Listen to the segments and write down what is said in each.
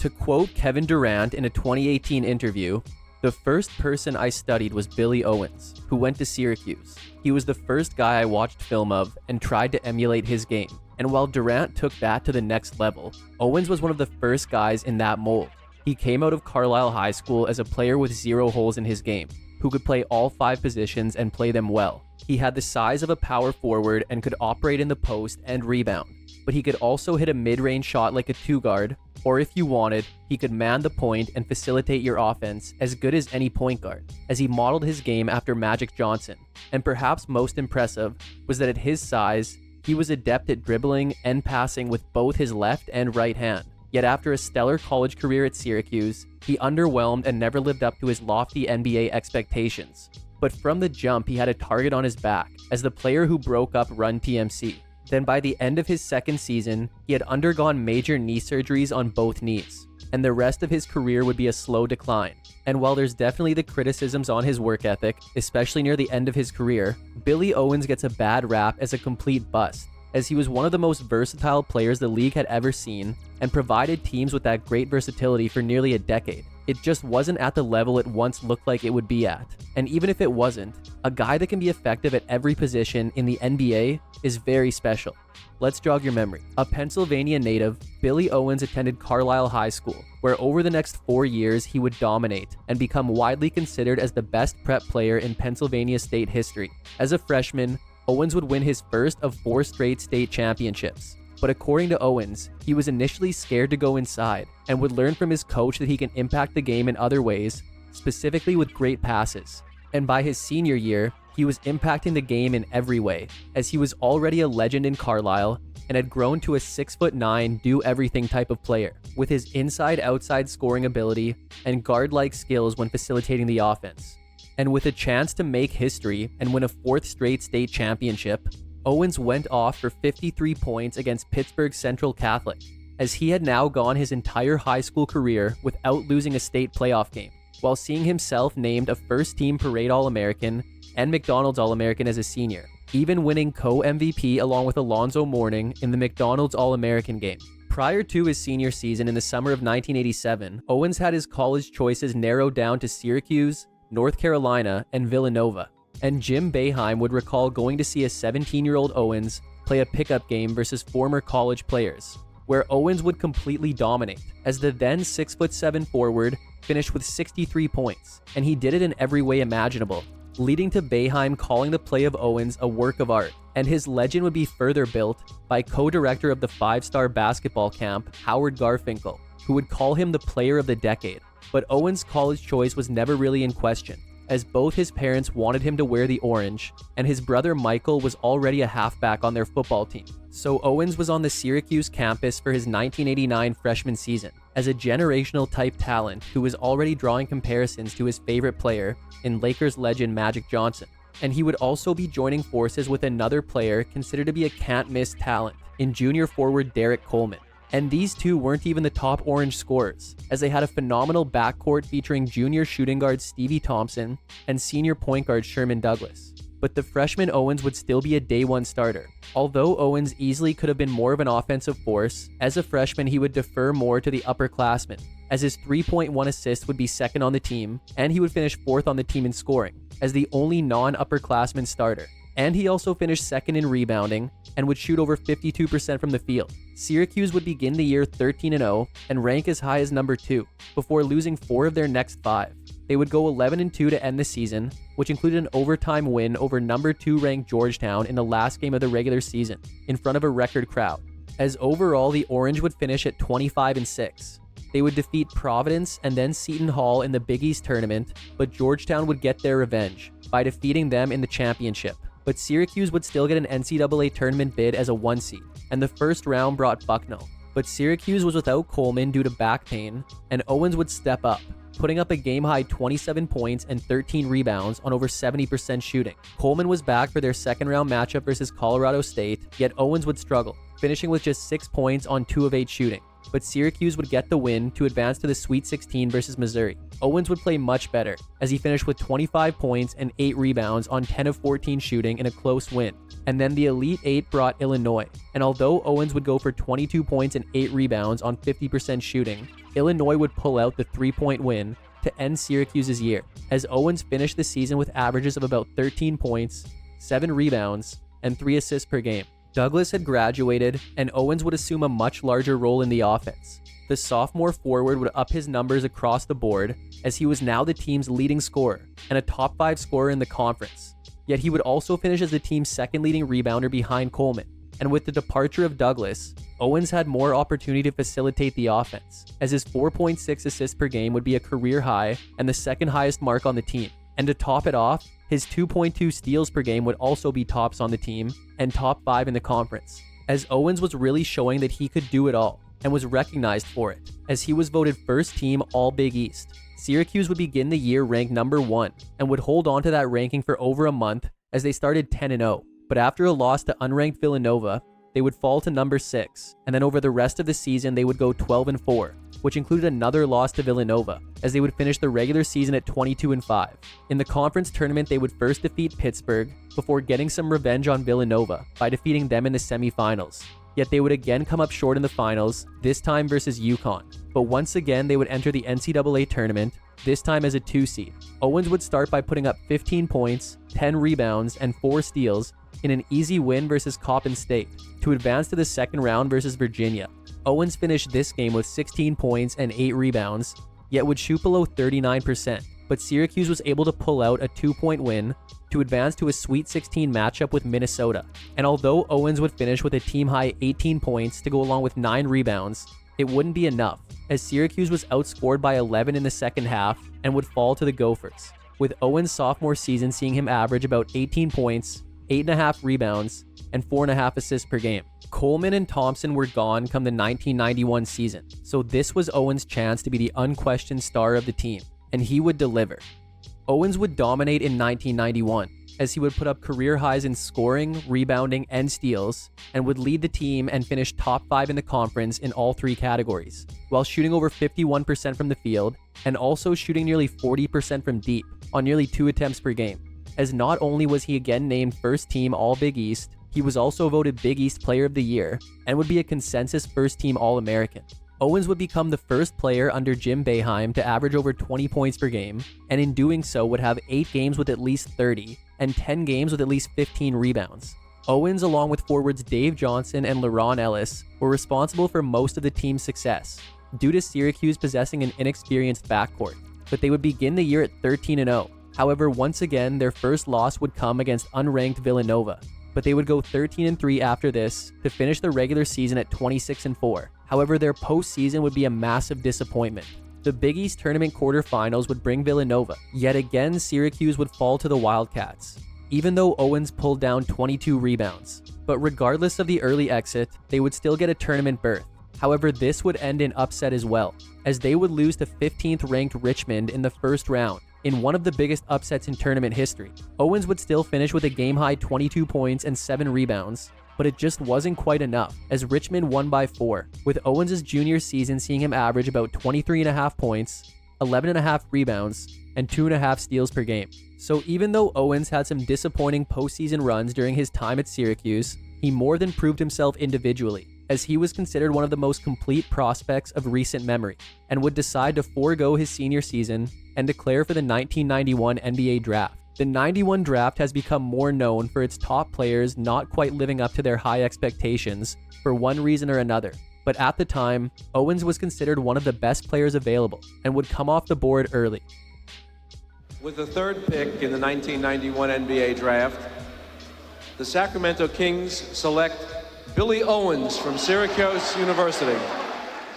To quote Kevin Durant in a 2018 interview, "The first person I studied was Billy Owens, who went to Syracuse. He was the first guy I watched film of and tried to emulate his game. And while Durant took that to the next level, Owens was one of the first guys in that mold. He came out of Carlisle High School as a player with 0 holes in his game, who could play all 5 positions and play them well. He had the size of a power forward and could operate in the post and rebound, but he could also hit a mid-range shot like a 2-guard, or if you wanted, he could man the point and facilitate your offense as good as any point guard, as he modeled his game after Magic Johnson. And perhaps most impressive was that at his size, he was adept at dribbling and passing with both his left and right hand. Yet after a stellar college career at Syracuse, he underwhelmed and never lived up to his lofty NBA expectations. But from the jump, he had a target on his back as the player who broke up Run TMC. Then by the end of his second season, he had undergone major knee surgeries on both knees, and the rest of his career would be a slow decline. And while there's definitely the criticisms on his work ethic, especially near the end of his career, Billy Owens gets a bad rap as a complete bust, as he was one of the most versatile players the league had ever seen and provided teams with that great versatility for nearly a decade. It just wasn't at the level it once looked like it would be at. And even if it wasn't, a guy that can be effective at every position in the NBA is very special. Let's jog your memory. A Pennsylvania native, Billy Owens attended Carlisle High School, where over the next 4 years he would dominate and become widely considered as the best prep player in Pennsylvania state history. As a freshman, Owens would win his first of 4 straight state championships. But according to Owens, he was initially scared to go inside and would learn from his coach that he can impact the game in other ways, specifically with great passes. And by his senior year, he was impacting the game in every way, as he was already a legend in Carlisle and had grown to a 6'9" do-everything type of player, with his inside-outside scoring ability and guard-like skills when facilitating the offense. And with a chance to make history and win a 4th straight state championship, Owens went off for 53 points against Pittsburgh Central Catholic, as he had now gone his entire high school career without losing a state playoff game, while seeing himself named a first-team Parade All-American and McDonald's All-American as a senior, even winning co-MVP along with Alonzo Mourning in the McDonald's All-American game. Prior to his senior season in the summer of 1987, Owens had his college choices narrowed down to Syracuse, North Carolina, and Villanova. And Jim Boeheim would recall going to see a 17-year-old Owens play a pickup game versus former college players, where Owens would completely dominate, as the then 6'7" forward finished with 63 points, and he did it in every way imaginable, leading to Boeheim calling the play of Owens a work of art. And his legend would be further built by co-director of the 5-star basketball camp, Howard Garfinkel, who would call him the player of the decade. But Owens' college choice was never really in question, as both his parents wanted him to wear the orange, and his brother Michael was already a halfback on their football team. So Owens was on the Syracuse campus for his 1989 freshman season, as a generational type talent who was already drawing comparisons to his favorite player in Lakers legend Magic Johnson. And he would also be joining forces with another player considered to be a can't-miss talent in junior forward Derrick Coleman. And these two weren't even the top orange scorers, as they had a phenomenal backcourt featuring junior shooting guard Stevie Thompson and senior point guard Sherman Douglas. But the freshman Owens would still be a day one starter. Although Owens easily could have been more of an offensive force, as a freshman he would defer more to the upperclassmen, as his 3.1 assists would be second on the team, and he would finish 4th on the team in scoring, as the only non-upperclassman starter. And he also finished second in rebounding and would shoot over 52% from the field. Syracuse would begin the year 13-0 and rank as high as number 2 before losing 4 of their next 5. They would go 11-2 to end the season, which included an overtime win over number 2 ranked Georgetown in the last game of the regular season in front of a record crowd. As overall, the Orange would finish at 25-6. They would defeat Providence and then Seton Hall in the Big East tournament, but Georgetown would get their revenge by defeating them in the championship. But Syracuse would still get an NCAA tournament bid as a 1 seed, and the first round brought Bucknell. But Syracuse was without Coleman due to back pain, and Owens would step up, putting up a game-high 27 points and 13 rebounds on over 70% shooting. Coleman was back for their second-round matchup versus Colorado State, yet Owens would struggle, finishing with just 6 points on 2 of 8 shooting. but Syracuse would get the win to advance to the Sweet 16 versus Missouri. Owens would play much better, as he finished with 25 points and 8 rebounds on 10 of 14 shooting in a close win. And then the Elite 8 brought Illinois, and although Owens would go for 22 points and 8 rebounds on 50% shooting, Illinois would pull out the 3-point win to end Syracuse's year, as Owens finished the season with averages of about 13 points, 7 rebounds, and 3 assists per game. Douglas had graduated, and Owens would assume a much larger role in the offense. The sophomore forward would up his numbers across the board, as he was now the team's leading scorer and a top 5 scorer in the conference. Yet he would also finish as the team's second leading rebounder behind Coleman. And with the departure of Douglas, Owens had more opportunity to facilitate the offense, as his 4.6 assists per game would be a career high and the second highest mark on the team. And to top it off, his 2.2 steals per game would also be tops on the team and top 5 in the conference, as Owens was really showing that he could do it all and was recognized for it, as he was voted first team All Big East. Syracuse would begin the year ranked number 1 and would hold on to that ranking for over a month as they started 10-0. But after a loss to unranked Villanova, they would fall to number 6, and then over the rest of the season they would go 12-4, which included another loss to Villanova, as they would finish the regular season at 22-5. In the conference tournament, they would first defeat Pittsburgh before getting some revenge on Villanova by defeating them in the semifinals. Yet they would again come up short in the finals, this time versus UConn. But once again, they would enter the NCAA tournament, this time as a 2 seed. Owens would start by putting up 15 points, 10 rebounds, and 4 steals in an easy win versus Coppin State to advance to the second round versus Virginia. Owens finished this game with 16 points and 8 rebounds, yet would shoot below 39%, but Syracuse was able to pull out a 2-point win to advance to a Sweet 16 matchup with Minnesota. And although Owens would finish with a team-high 18 points to go along with 9 rebounds, it wouldn't be enough, as Syracuse was outscored by 11 in the second half and would fall to the Gophers, with Owens' sophomore season seeing him average about 18 points, 8.5 rebounds, and 4.5 assists per game. Coleman and Thompson were gone come the 1991 season, so this was Owens' chance to be the unquestioned star of the team, and he would deliver. Owens would dominate in 1991, as he would put up career highs in scoring, rebounding, and steals, and would lead the team and finish top 5 in the conference in all 3 categories, while shooting over 51% from the field, and also shooting nearly 40% from deep, on nearly 2 attempts per game. As not only was he again named first team All Big East, he was also voted Big East Player of the Year, and would be a consensus first team All-American. Owens would become the first player under Jim Boeheim to average over 20 points per game, and in doing so would have 8 games with at least 30, and 10 games with at least 15 rebounds. Owens, along with forwards Dave Johnson and LeRon Ellis, were responsible for most of the team's success, due to Syracuse possessing an inexperienced backcourt, but they would begin the year at 13-0. However, once again, their first loss would come against unranked Villanova, but they would go 13-3 after this to finish the regular season at 26-4. However, their postseason would be a massive disappointment. The Big East tournament quarterfinals would bring Villanova. Yet again, Syracuse would fall to the Wildcats, even though Owens pulled down 22 rebounds. But regardless of the early exit, they would still get a tournament berth. However, this would end in upset as well, as they would lose to 15th ranked Richmond in the first round, in one of the biggest upsets in tournament history. Owens would still finish with a game-high 22 points and 7 rebounds, but it just wasn't quite enough, as Richmond won by 4, with Owens' junior season seeing him average about 23.5 points, 11.5 rebounds, and 2.5 steals per game. So even though Owens had some disappointing postseason runs during his time at Syracuse, he more than proved himself individually, as he was considered one of the most complete prospects of recent memory, and would decide to forego his senior season and declare for the 1991 NBA draft. The 91 draft has become more known for its top players not quite living up to their high expectations for one reason or another. But at the time, Owens was considered one of the best players available and would come off the board early. With the 3rd pick in the 1991 NBA draft, the Sacramento Kings select Billy Owens from Syracuse University.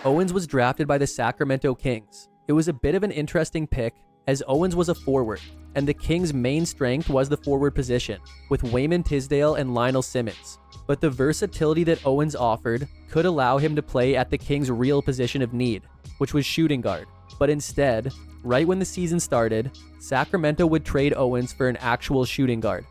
Owens was drafted by the Sacramento Kings. It was a bit of an interesting pick, as Owens was a forward, and the Kings' main strength was the forward position, with Wayman Tisdale and Lionel Simmons. But the versatility that Owens offered could allow him to play at the Kings' real position of need, which was shooting guard. But instead, right when the season started, Sacramento would trade Owens for an actual shooting guard.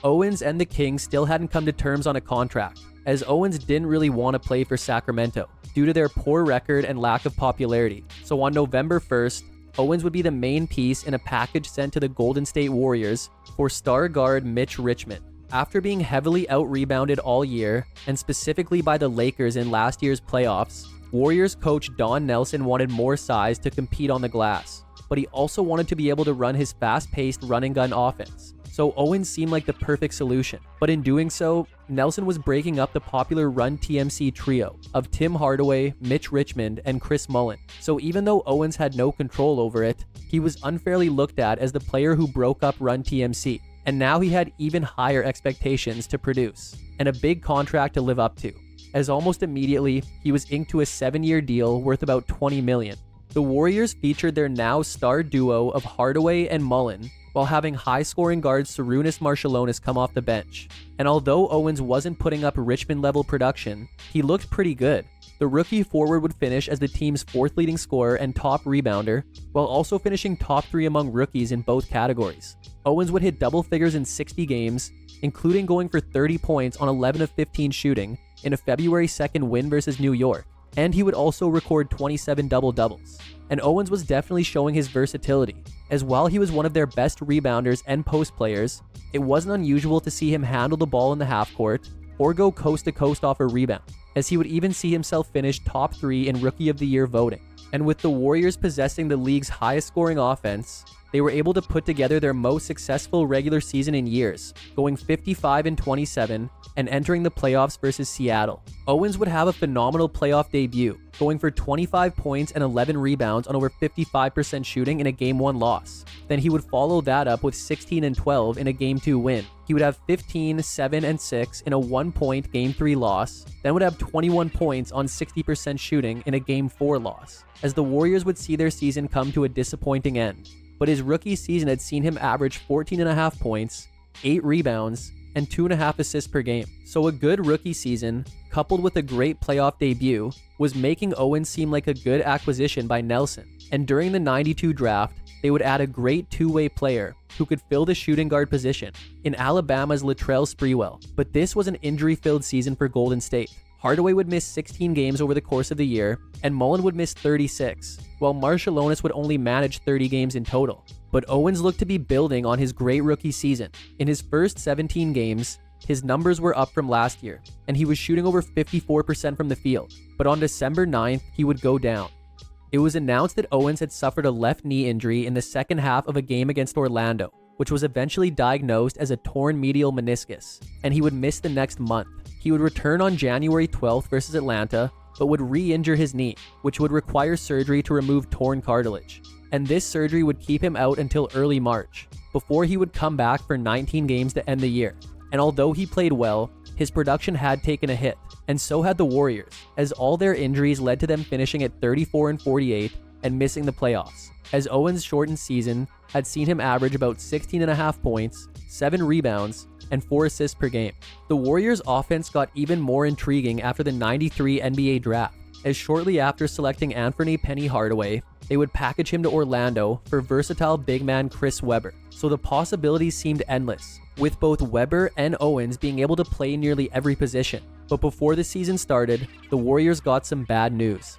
Owens and the Kings still hadn't come to terms on a contract, as Owens didn't really want to play for Sacramento, due to their poor record and lack of popularity. So on November 1st, Owens would be the main piece in a package sent to the Golden State Warriors for star guard Mitch Richmond. After being heavily out-rebounded all year, and specifically by the Lakers in last year's playoffs, Warriors coach Don Nelson wanted more size to compete on the glass, but he also wanted to be able to run his fast-paced run-and-gun offense. So Owens seemed like the perfect solution. But in doing so, Nelson was breaking up the popular Run TMC trio of Tim Hardaway, Mitch Richmond, and Chris Mullin. So even though Owens had no control over it, he was unfairly looked at as the player who broke up Run TMC. And now he had even higher expectations to produce, and a big contract to live up to, as almost immediately, he was inked to a 7-year deal worth about $20 million. The Warriors featured their now star duo of Hardaway and Mullin, while having high-scoring guard Sarunas Marciulionis come off the bench. And although Owens wasn't putting up Richmond-level production, he looked pretty good. The rookie forward would finish as the team's 4th leading scorer and top rebounder, while also finishing top 3 among rookies in both categories. Owens would hit double figures in 60 games, including going for 30 points on 11 of 15 shooting in a February 2nd win versus New York. And he would also record 27 double-doubles. And Owens was definitely showing his versatility, as while he was one of their best rebounders and post players, it wasn't unusual to see him handle the ball in the half court or go coast to coast off a rebound, as he would even see himself finish top 3 in Rookie of the Year voting. And with the Warriors possessing the league's highest scoring offense, they were able to put together their most successful regular season in years, going 55-27 and entering the playoffs versus Seattle. Owens would have a phenomenal playoff debut, going for 25 points and 11 rebounds on over 55% shooting in a Game 1 loss. Then he would follow that up with 16-12 in a Game 2 win. He would have 15, 7, and 6 in a 1-point Game 3 loss, then would have 21 points on 60% shooting in a Game 4 loss, as the Warriors would see their season come to a disappointing end. But his rookie season had seen him average 14.5 points, 8 rebounds, and 2.5 assists per game. So a good rookie season, coupled with a great playoff debut, was making Owens seem like a good acquisition by Nelson. And during the 92 draft, they would add a great two-way player who could fill the shooting guard position in Alabama's Latrell Sprewell. But this was an injury-filled season for Golden State. Hardaway would miss 16 games over the course of the year, and Mullin would miss 36, while Marciulionis would only manage 30 games in total. But Owens looked to be building on his great rookie season. In his first 17 games, his numbers were up from last year, and he was shooting over 54% from the field. But on December 9th, he would go down. It was announced that Owens had suffered a left knee injury in the second half of a game against Orlando, which was eventually diagnosed as a torn medial meniscus, and he would miss the next month. He would return on January 12th versus Atlanta, but would re-injure his knee, which would require surgery to remove torn cartilage. And this surgery would keep him out until early March, before he would come back for 19 games to end the year. And although he played well, his production had taken a hit, and so had the Warriors, as all their injuries led to them finishing at 34-48 and missing the playoffs, as Owens' shortened season had seen him average about 16.5 points, 7 rebounds, and 4 assists per game. The Warriors' offense got even more intriguing after the 93 NBA draft, as shortly after selecting Anthony Penny Hardaway, they would package him to Orlando for versatile big man Chris Webber. So the possibilities seemed endless, with both Webber and Owens being able to play nearly every position. But before the season started, the Warriors got some bad news.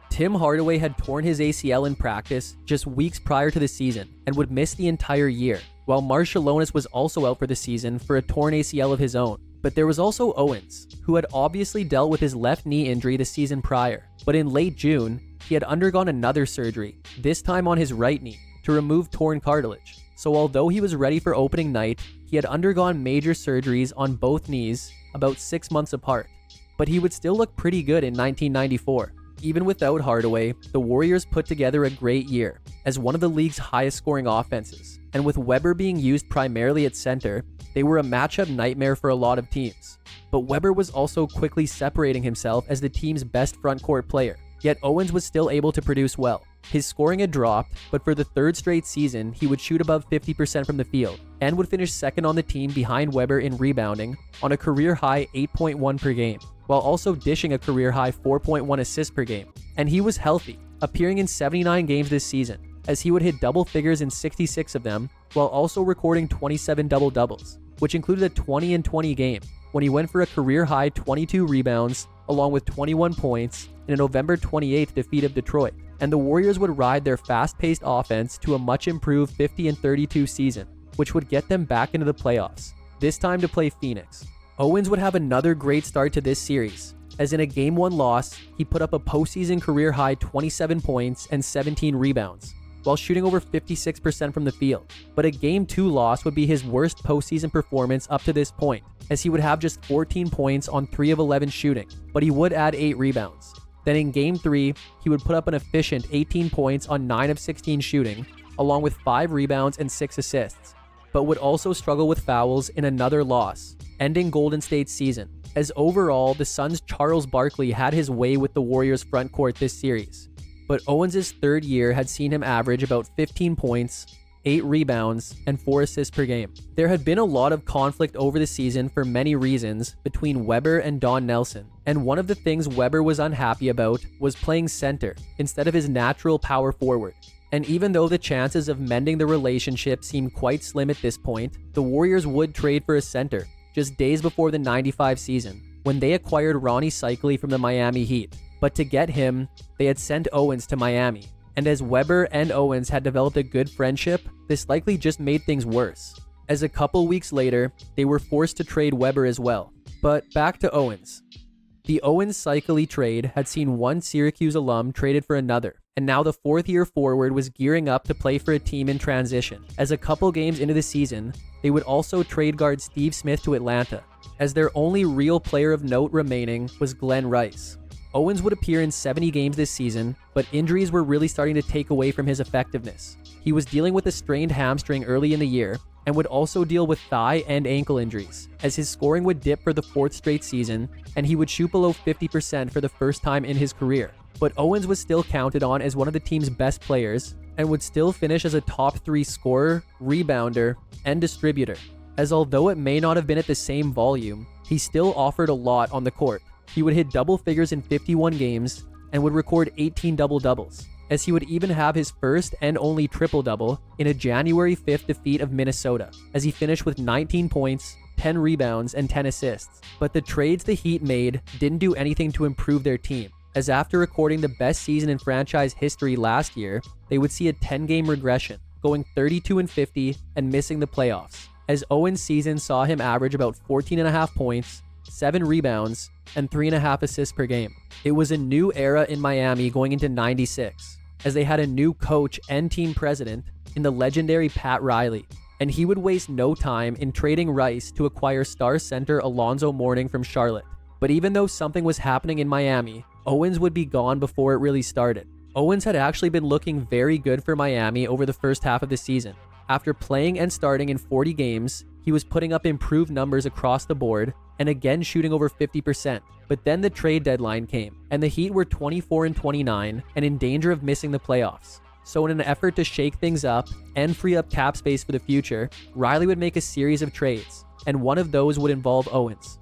Tim Hardaway had torn his ACL in practice just weeks prior to the season and would miss the entire year, while Marciulionis was also out for the season for a torn ACL of his own. But there was also Owens, who had obviously dealt with his left knee injury the season prior. But in late June, he had undergone another surgery, this time on his right knee, to remove torn cartilage. So although he was ready for opening night, he had undergone major surgeries on both knees about 6 months apart. But he would still look pretty good in 1994. Even without Hardaway, the Warriors put together a great year as one of the league's highest scoring offenses. And with Webber being used primarily at center, they were a matchup nightmare for a lot of teams. But Webber was also quickly separating himself as the team's best front court player. Yet Owens was still able to produce well. His scoring had dropped, but for the third straight season, he would shoot above 50% from the field and would finish second on the team behind Webber in rebounding on a career-high 8.1 per game, while also dishing a career-high 4.1 assists per game. And he was healthy, appearing in 79 games this season, as he would hit double figures in 66 of them, while also recording 27 double-doubles, which included a 20-20 game. when he went for a career-high 22 rebounds along with 21 points in a November 28th defeat of Detroit, and the Warriors would ride their fast-paced offense to a much-improved 50-32 season, which would get them back into the playoffs, this time to play Phoenix. Owens would have another great start to this series, as in a Game 1 loss, he put up a postseason career-high 27 points and 17 rebounds, while shooting over 56% from the field. But a Game 2 loss would be his worst postseason performance up to this point, as he would have just 14 points on 3 of 11 shooting, but he would add 8 rebounds. Then in Game 3, he would put up an efficient 18 points on 9 of 16 shooting, along with 5 rebounds and 6 assists, but would also struggle with fouls in another loss, ending Golden State's season, as overall, the Suns' Charles Barkley had his way with the Warriors' front court this series. But Owens' third year had seen him average about 15 points, 8 rebounds, and 4 assists per game. There had been a lot of conflict over the season for many reasons between Webber and Don Nelson, and one of the things Webber was unhappy about was playing center instead of his natural power forward. And even though the chances of mending the relationship seemed quite slim at this point, the Warriors would trade for a center just days before the 95 season, when they acquired Ronnie Cycli from the Miami Heat. But to get him, they had sent Owens to Miami. And as Webber and Owens had developed a good friendship, this likely just made things worse, as a couple weeks later, they were forced to trade Webber as well. But back to Owens. The Owens-Cycli trade had seen one Syracuse alum traded for another, and now the fourth-year forward was gearing up to play for a team in transition. As a couple games into the season, they would also trade guard Steve Smith to Atlanta, as their only real player of note remaining was Glenn Rice. Owens would appear in 70 games this season, but injuries were really starting to take away from his effectiveness. He was dealing with a strained hamstring early in the year, and would also deal with thigh and ankle injuries, as his scoring would dip for the 4th straight season, and he would shoot below 50% for the first time in his career. But Owens was still counted on as one of the team's best players, and would still finish as a top 3 scorer, rebounder, and distributor, as although it may not have been at the same volume, he still offered a lot on the court. He would hit double figures in 51 games, and would record 18 double-doubles, as he would even have his first and only triple-double in a January 5th defeat of Minnesota, as he finished with 19 points, 10 rebounds, and 10 assists. But the trades the Heat made didn't do anything to improve their team, as after recording the best season in franchise history last year, they would see a 10-game regression, going 32-50 and missing the playoffs, as Owens' season saw him average about 14.5 points, 7 rebounds, and 3.5 assists per game. It was a new era in Miami going into 96, as they had a new coach and team president in the legendary Pat Riley, and he would waste no time in trading Rice to acquire star center Alonzo Mourning from Charlotte. But even though something was happening in Miami, Owens would be gone before it really started. Owens had actually been looking very good for Miami over the first half of the season. After playing and starting in 40 games, he was putting up improved numbers across the board and again shooting over 50%. But then the trade deadline came, and the Heat were 24-29 and in danger of missing the playoffs. So in an effort to shake things up and free up cap space for the future, Riley would make a series of trades, and one of those would involve Owens.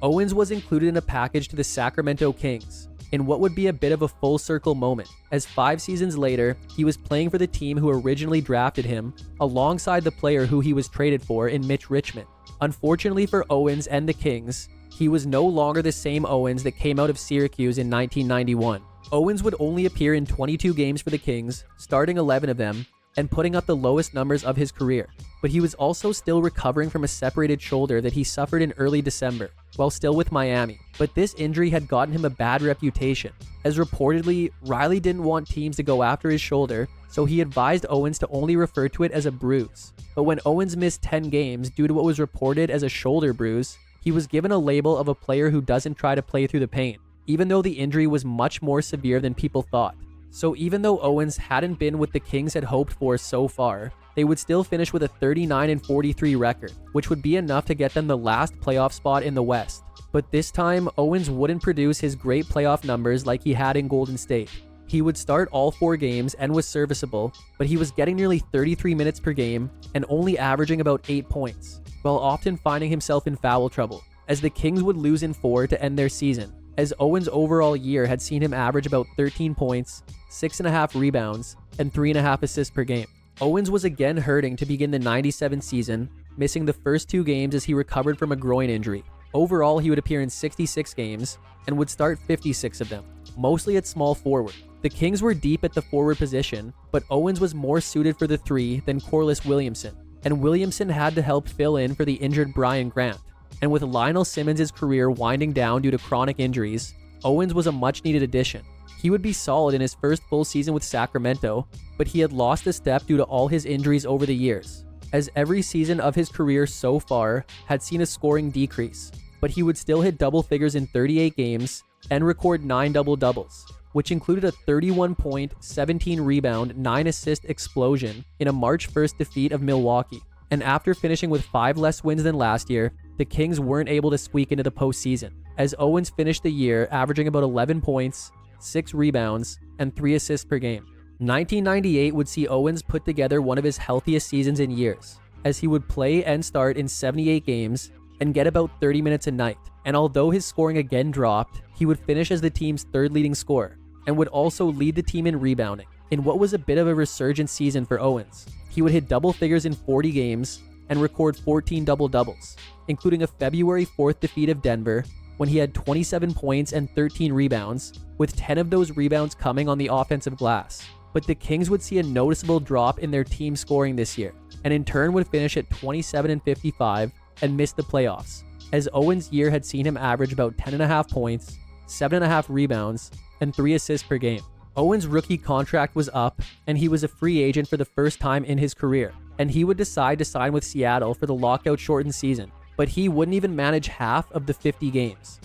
Owens was included in a package to the Sacramento Kings, in what would be a bit of a full circle moment, as 5 seasons later, he was playing for the team who originally drafted him, alongside the player who he was traded for in Mitch Richmond. Unfortunately for Owens and the Kings, he was no longer the same Owens that came out of Syracuse in 1991. Owens would only appear in 22 games for the Kings, starting 11 of them, and putting up the lowest numbers of his career. But he was also still recovering from a separated shoulder that he suffered in early December, while still with Miami. But this injury had gotten him a bad reputation, as reportedly, Riley didn't want teams to go after his shoulder, so he advised Owens to only refer to it as a bruise. But when Owens missed 10 games due to what was reported as a shoulder bruise, he was given a label of a player who doesn't try to play through the pain, even though the injury was much more severe than people thought. So even though Owens hadn't been what the Kings had hoped for so far, they would still finish with a 39-43 record, which would be enough to get them the last playoff spot in the West. But this time, Owens wouldn't produce his great playoff numbers like he had in Golden State. He would start all 4 games and was serviceable, but he was getting nearly 33 minutes per game and only averaging about 8 points, while often finding himself in foul trouble, as the Kings would lose in 4 to end their season, as Owens' overall year had seen him average about 13 points, 6.5 rebounds, and 3.5 assists per game. Owens was again hurting to begin the 97 season, missing the first 2 games as he recovered from a groin injury. Overall, he would appear in 66 games and would start 56 of them, mostly at small forward. The Kings were deep at the forward position, but Owens was more suited for the 3 than Corliss Williamson, and Williamson had to help fill in for the injured Brian Grant. And with Lionel Simmons' career winding down due to chronic injuries, Owens was a much-needed addition. He would be solid in his first full season with Sacramento, but he had lost a step due to all his injuries over the years, as every season of his career so far had seen a scoring decrease, but he would still hit double figures in 38 games and record 9 double-doubles, which included a 31-point, 17-rebound, 9-assist explosion in a March 1st defeat of Milwaukee. And after finishing with 5 less wins than last year, the Kings weren't able to squeak into the postseason, as Owens finished the year averaging about 11 points, 6 rebounds, and 3 assists per game. 1998 would see Owens put together one of his healthiest seasons in years, as he would play and start in 78 games and get about 30 minutes a night. And although his scoring again dropped, he would finish as the team's 3rd leading scorer, and would also lead the team in rebounding, in what was a bit of a resurgent season for Owens. He would hit double figures in 40 games and record 14 double-doubles, including a February 4th defeat of Denver, when he had 27 points and 13 rebounds, with 10 of those rebounds coming on the offensive glass. But the Kings would see a noticeable drop in their team scoring this year, and in turn would finish at 27-55 and miss the playoffs, as Owens' year had seen him average about 10.5 points, 7.5 rebounds, and 3 assists per game. Owens' rookie contract was up, and he was a free agent for the first time in his career, and he would decide to sign with Seattle for the lockout-shortened season, but he wouldn't even manage half of the 50 games.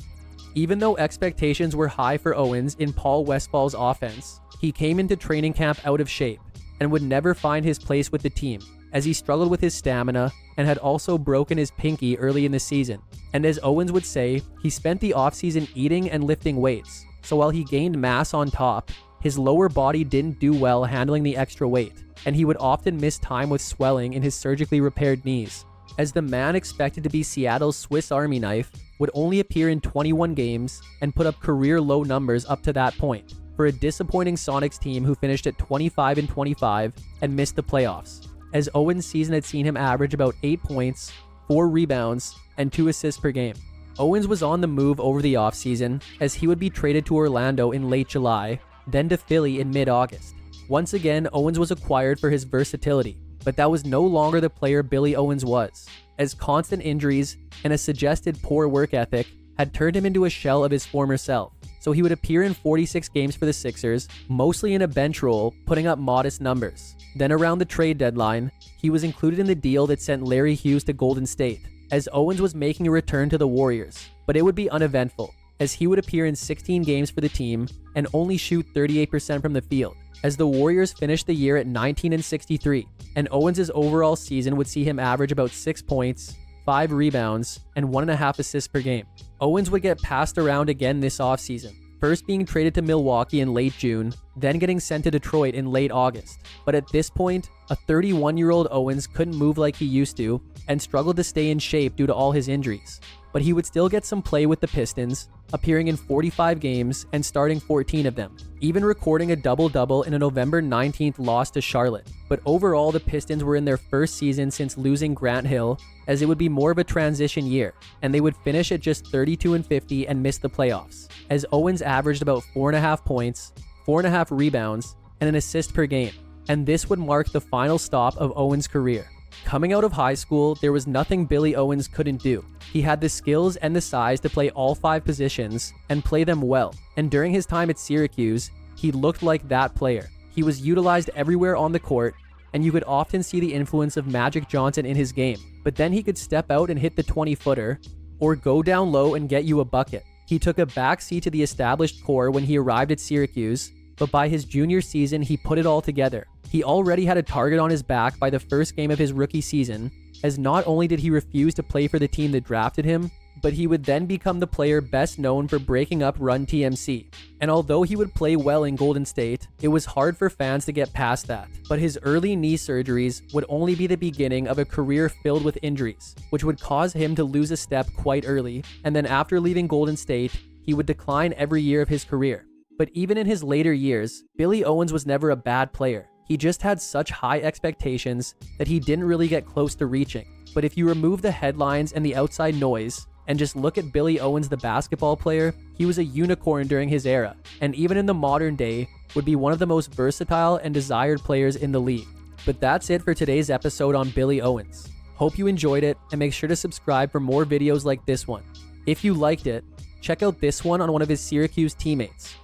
Even though expectations were high for Owens in Paul Westphal's offense, he came into training camp out of shape and would never find his place with the team, as he struggled with his stamina and had also broken his pinky early in the season. And as Owens would say, he spent the offseason eating and lifting weights, so while he gained mass on top, his lower body didn't do well handling the extra weight, and he would often miss time with swelling in his surgically repaired knees, as the man expected to be Seattle's Swiss Army knife would only appear in 21 games and put up career-low numbers up to that point, for a disappointing Sonics team who finished at 25-25 and missed the playoffs, as Owens' season had seen him average about 8 points, 4 rebounds, and 2 assists per game. Owens was on the move over the offseason, as he would be traded to Orlando in late July, then to Philly in mid-August. Once again, Owens was acquired for his versatility, but that was no longer the player Billy Owens was, as constant injuries and a suggested poor work ethic had turned him into a shell of his former self. So he would appear in 46 games for the Sixers, mostly in a bench role, putting up modest numbers. Then around the trade deadline, he was included in the deal that sent Larry Hughes to Golden State, as Owens was making a return to the Warriors, but it would be uneventful, as he would appear in 16 games for the team and only shoot 38% from the field, as the Warriors finished the year at 19-63, and Owens' overall season would see him average about 6 points, 5 rebounds, and 1.5 assists per game. Owens would get passed around again this offseason, first being traded to Milwaukee in late June, then getting sent to Detroit in late August. But at this point, a 31-year-old Owens couldn't move like he used to and struggled to stay in shape due to all his injuries. But he would still get some play with the Pistons, appearing in 45 games and starting 14 of them, even recording a double-double in a November 19th loss to Charlotte. But overall, the Pistons were in their first season since losing Grant Hill, as it would be more of a transition year, and they would finish at just 32-50 and miss the playoffs, as Owens averaged about 4.5 points, 4.5 rebounds, and an assist per game. And this would mark the final stop of Owens' career. Coming out of high school, there was nothing Billy Owens couldn't do. He had the skills and the size to play all 5 positions and play them well. And during his time at Syracuse, he looked like that player. He was utilized everywhere on the court, and you could often see the influence of Magic Johnson in his game. But then he could step out and hit the 20-footer, or go down low and get you a bucket. He took a backseat to the established core when he arrived at Syracuse, but by his junior season, he put it all together. He already had a target on his back by the first game of his rookie season, as not only did he refuse to play for the team that drafted him, but he would then become the player best known for breaking up Run TMC. And although he would play well in Golden State, it was hard for fans to get past that. But his early knee surgeries would only be the beginning of a career filled with injuries, which would cause him to lose a step quite early, and then after leaving Golden State, he would decline every year of his career. But even in his later years, Billy Owens was never a bad player. He just had such high expectations that he didn't really get close to reaching. But if you remove the headlines and the outside noise, And just look at Billy Owens, the basketball player. He was a unicorn during his era, and even in the modern day, would be one of the most versatile and desired players in the league. But that's it for today's episode on Billy Owens. Hope you enjoyed it, and make sure to subscribe for more videos like this one. If you liked it, check out this one on one of his Syracuse teammates,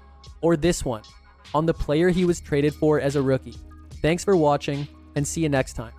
or this one on the player he was traded for as a rookie. Thanks for watching, and see you next time.